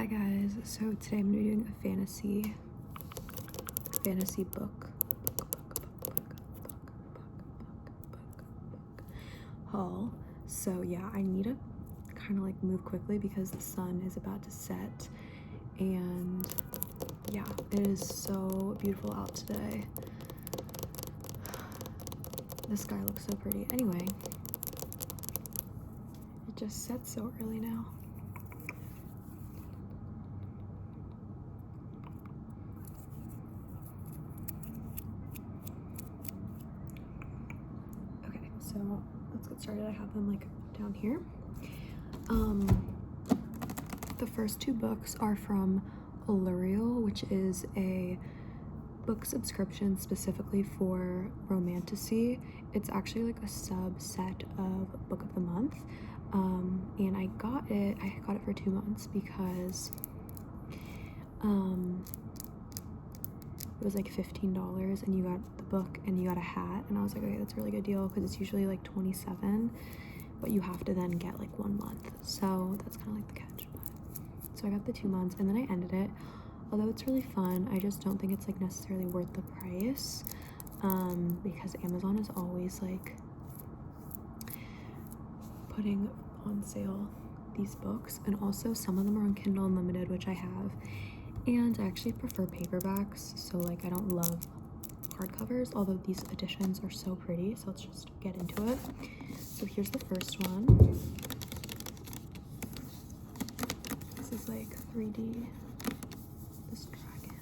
Hi guys, so today I'm gonna be doing a fantasy book haul. So yeah, I need to kind of like move quickly because the sun is about to set, and yeah, it is so beautiful out today. The sky looks so pretty. Anyway, it just sets so early now. Okay, so let's get started. I have them like down here. The first two books are from Allurial, which is a book subscription specifically for romantasy. It's actually like a subset of Book of the Month, and I got it for 2 months because it was like $15 and you got the book and you got a hat, and I was like, okay, that's a really good deal because it's usually like $27, but you have to then get like 1 month, so that's kind of like the catch. So I got the 2 months and then I ended it. Although it's really fun, I just don't think it's like necessarily worth the price, because Amazon is always like putting on sale these books, and also some of them are on Kindle Unlimited, which I have, and I actually prefer paperbacks, so like I don't love hardcovers, although these editions are so pretty. So let's just get into it. So here's the first one. This is like 3D. This dragon,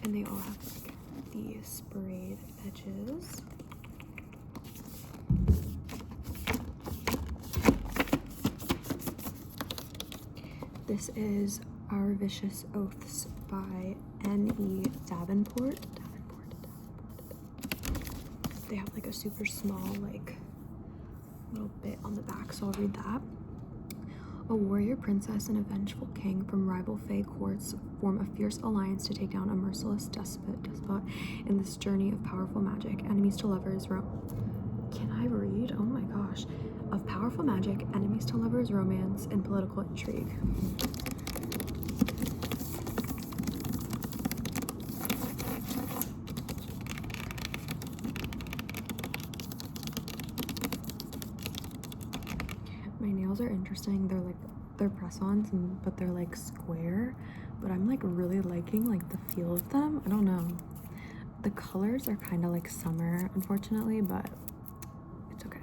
and they all have like the sprayed edges. This is Our Vicious Oaths by N.E. Davenport. They have like a super small like little bit on the back, so I'll read that. A warrior princess and a vengeful king from rival Fae courts form a fierce alliance to take down a merciless despot in this journey of powerful magic. Enemies to lovers. Can I read? Oh my gosh. Of powerful magic, enemies to lovers, romance, and political intrigue. My nails are interesting. They're press-ons, but they're like square, but I'm like really liking like the feel of them. I don't know, the colors are kind of like summer, unfortunately, but it's okay.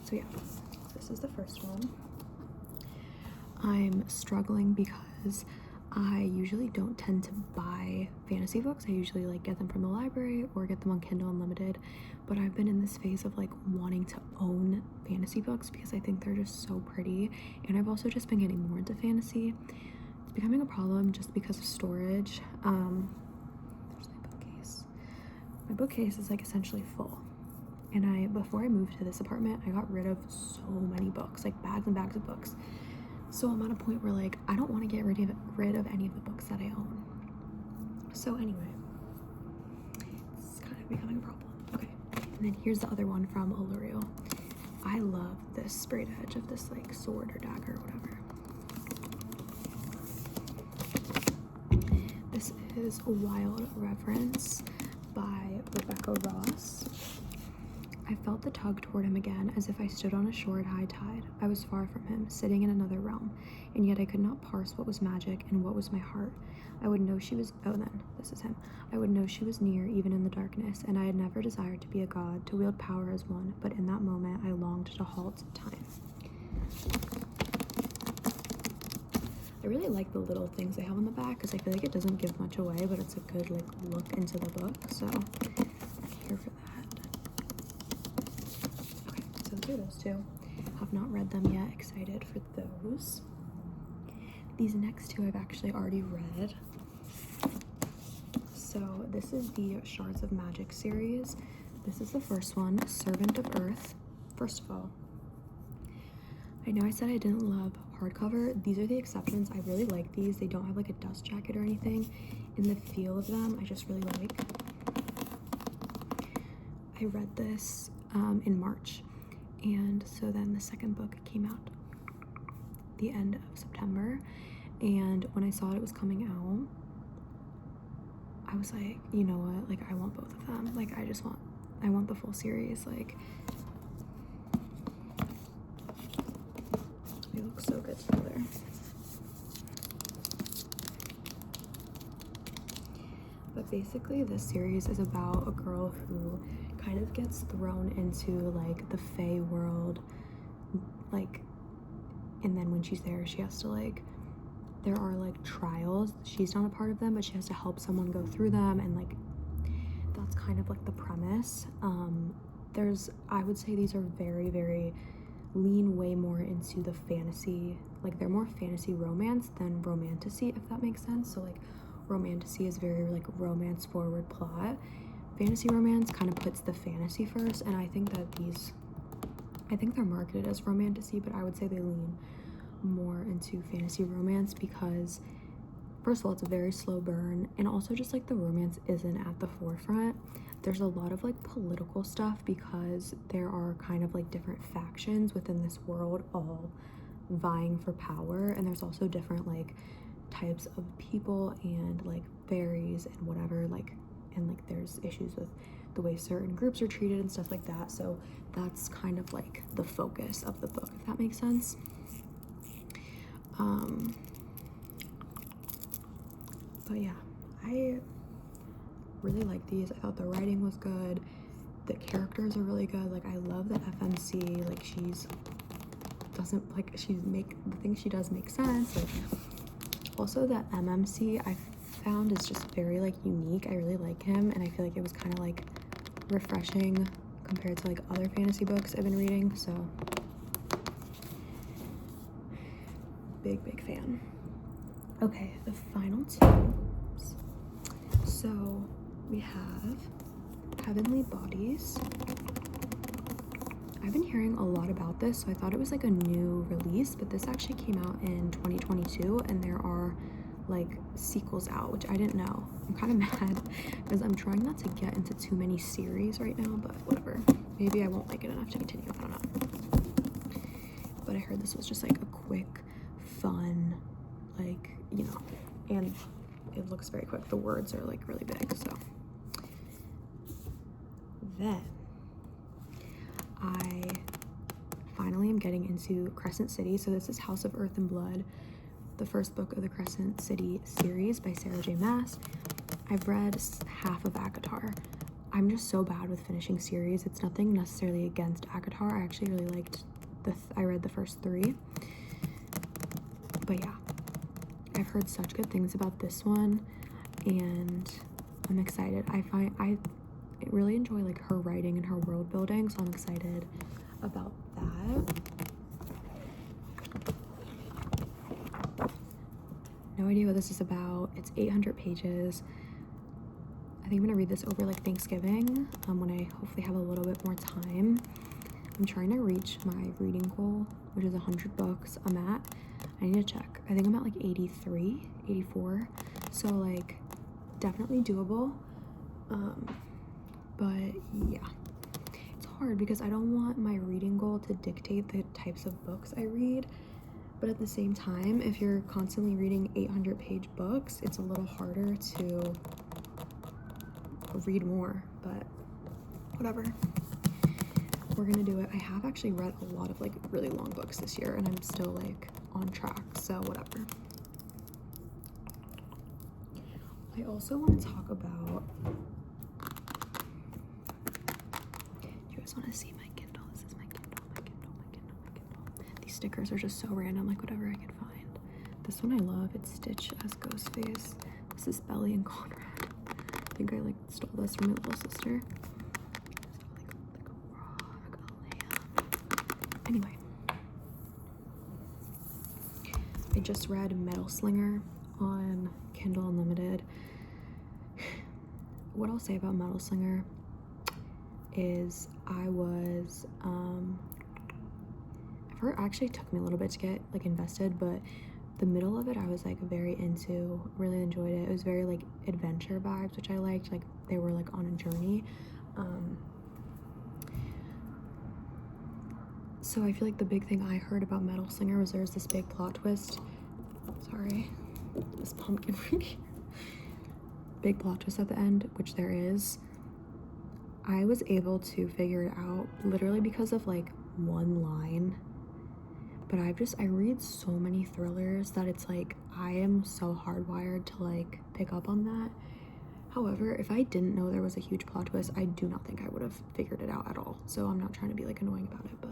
So yeah, this is the first one. I'm struggling because I usually don't tend to buy fantasy books. I usually like get them from the library or get them on Kindle Unlimited, but I've been in this phase of like wanting to own fantasy books because I think they're just so pretty, and I've also just been getting more into fantasy. It's becoming a problem just because of storage. There's my bookcase. My bookcase is like essentially full, and before I moved to this apartment, I got rid of so many books, like bags and bags of books. So I'm at a point where like I don't want to get rid of any of the books that I own. So anyway, it's kind of becoming a problem. Okay, and then here's the other one from Allurial. I love this sprayed edge of this like sword or dagger or whatever. This is Wild Reverence by Rebecca Ross. I felt the tug toward him again, as if I stood on a shore at high tide. I was far from him, sitting in another realm, and yet I could not parse what was magic and what was my heart. I would know she was, this is him. I would know she was near, even in the darkness, and I had never desired to be a god, to wield power as one, but in that moment I longed to halt time. I really like the little things they have on the back, because I feel like it doesn't give much away, but it's a good like look into the book, so I'm here for that. So those two. Have not read them yet. Excited for those. These next two I've actually already read. So this is the Shards of Magic series. This is the first one, Servant of Earth. First of all, I know I said I didn't love hardcover. These are the exceptions. I really like these. They don't have like a dust jacket or anything, and the feel of them I just really like. I read this in March, And so then the second book came out the end of September, and when I saw it was coming out, I was like, you know what, like I want both of them. Like I want the full series. Like they look so good together. But basically this series is about a girl who kind of gets thrown into like the Fae world, like, and then when she's there she has to like, there are like trials, she's not a part of them, but she has to help someone go through them, and like that's kind of like the premise. I would say these are very, very lean way more into the fantasy, like they're more fantasy romance than romantasy, if that makes sense. So like romantasy is very like romance forward plot, fantasy romance kind of puts the fantasy first, and I think they're marketed as romantasy, but I would say they lean more into fantasy romance because first of all it's a very slow burn, and also just like the romance isn't at the forefront. There's a lot of like political stuff because there are kind of like different factions within this world all vying for power, and there's also different like types of people and like fairies and whatever, like, and like there's issues with the way certain groups are treated and stuff like that. So that's kind of like the focus of the book, if that makes sense. But yeah, I really like these. I thought the writing was good, the characters are really good. Like I love the FMC, like the things she does make sense. Like also that MMC I found is just very like unique. I really like him, and I feel like it was kind of like refreshing compared to like other fantasy books I've been reading. So big fan. Okay, the final two. So we have Heavenly Bodies. I've been hearing a lot about this, so I thought it was like a new release, but this actually came out in 2022, and there are like sequels out, which I didn't know. I'm kind of mad because I'm trying not to get into too many series right now, but whatever. Maybe I won't like it enough to continue. I don't know. But I heard this was just like a quick, fun, like, you know, and it looks very quick. The words are like really big. So then I finally am getting into Crescent City. So this is House of Earth and Blood, the first book of the Crescent City series by Sarah J. Maas. I've read half of ACOTAR. I'm just so bad with finishing series. It's nothing necessarily against ACOTAR. I actually really liked I read the first 3. But yeah, I've heard such good things about this one, and I'm excited. I really enjoy like her writing and her world building, so I'm excited about that. No idea what this is about. It's 800 pages. I think I'm gonna read this over like Thanksgiving, when I hopefully have a little bit more time. I'm trying to reach my reading goal, which is 100 books. I need to check. I think I'm at like 83, 84. So like definitely doable. But yeah, it's hard because I don't want my reading goal to dictate the types of books I read. But at the same time, if you're constantly reading 800-page books, it's a little harder to read more, but whatever. We're gonna do it. I have actually read a lot of like really long books this year, and I'm still like on track, so whatever. I also want to talk about, do you guys want to see my Kindle? This is my Kindle, my Kindle, my Kindle, my Kindle. These stickers are just so random, like whatever I can find. This one I love. It's Stitch as Ghostface. This is Belly and Conrad. I think I like stole this from my little sister. Anyway, I just read Metal Slinger on Kindle Unlimited. What I'll say about Metal Slinger is I was, actually took me a little bit to get like invested, but the middle of it I was like very into, really enjoyed it. It was very like adventure vibes, which I liked. Like they were like on a journey. So I feel like the big thing I heard about Metal Singer was there's this big plot twist. Sorry, this pumpkin big plot twist at the end, which there is. I was able to figure it out literally because of like one line. But I read so many thrillers that it's like I am so hardwired to like pick up on that. However, if I didn't know there was a huge plot twist, I do not think I would have figured it out at all. So I'm not trying to be like annoying about it, but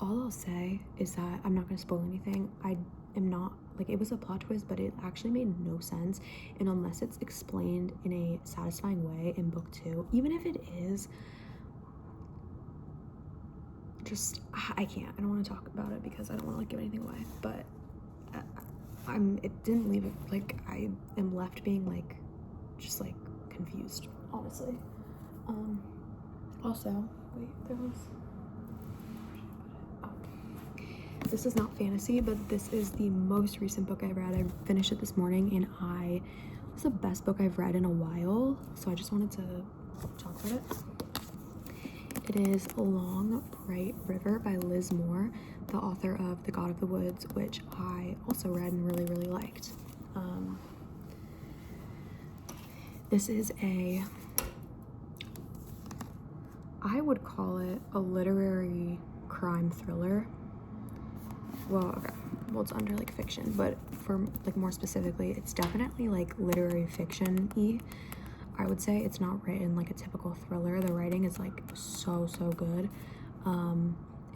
all I'll say is that I'm not going to spoil anything. I am not, like, it was a plot twist, but it actually made no sense. And unless it's explained in a satisfying way in book 2, even if it is, just, I can't. I don't want to talk about it because I don't want to like give anything away. But it didn't leave it, like, I am left being like, just like confused, honestly. Also, wait, there was, this is not fantasy, but this is the most recent book I read. I finished it this morning, and it was the best book I've read in a while, so I just wanted to talk about it. It is A Long Bright River by Liz Moore, the author of The God of the Woods, which I also read and really, really liked. This is I would call it a literary crime thriller. Well, okay, well, it's under like fiction, but for like more specifically, it's definitely like literary fiction-y. I would say it's not written like a typical thriller. The writing is like so good.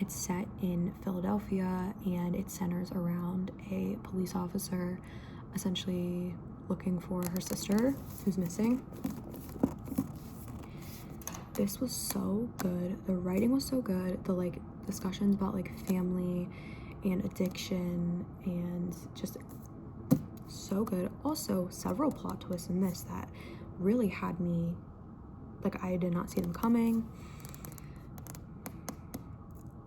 It's set in Philadelphia, and it centers around a police officer essentially looking for her sister who's missing. This was so good. The writing was so good. The like discussions about like family and addiction and just so good. Also, several plot twists in this that really had me, like, I did not see them coming.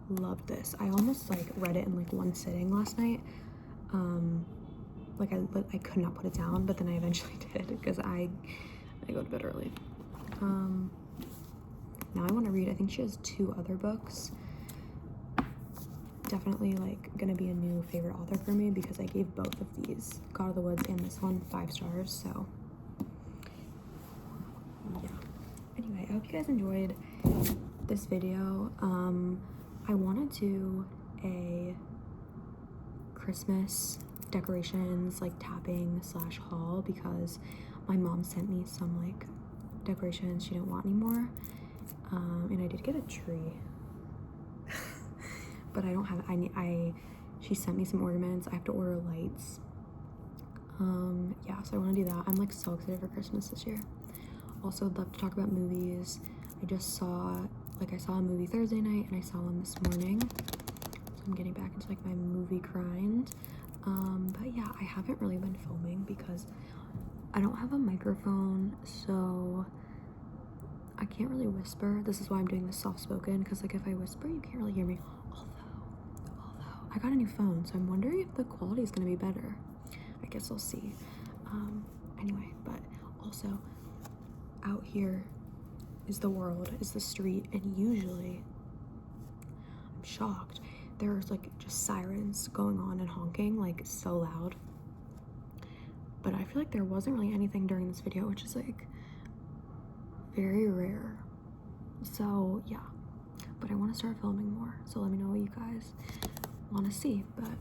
Loved this. I almost like read it in like one sitting last night. Like I could not put it down, but then I eventually did because I go to bed early. Now I want to read, I think she has 2 other books. Definitely like gonna be a new favorite author for me because I gave both of these, God of the Woods and this one, 5 stars. So yeah, anyway, I hope you guys enjoyed this video. I want to do a Christmas decorations like tapping / haul because my mom sent me some like decorations she didn't want anymore, and I did get a tree. But I don't have, she sent me some ornaments. I have to order lights. Yeah, so I want to do that. I'm like so excited for Christmas this year. Also, I'd love to talk about movies. I saw a movie Thursday night, and I saw one this morning. So I'm getting back into like my movie grind. But yeah, I haven't really been filming because I don't have a microphone, so I can't really whisper. This is why I'm doing this soft spoken, because like if I whisper, you can't really hear me. Although I got a new phone, so I'm wondering if the quality is gonna be better. I guess I'll see. Anyway, but also out here is the world, is the street, and usually I'm shocked. There's like just sirens going on and honking like so loud. But I feel like there wasn't really anything during this video, which is like very rare. So yeah, but I want to start filming more, so let me know what you guys want to see. But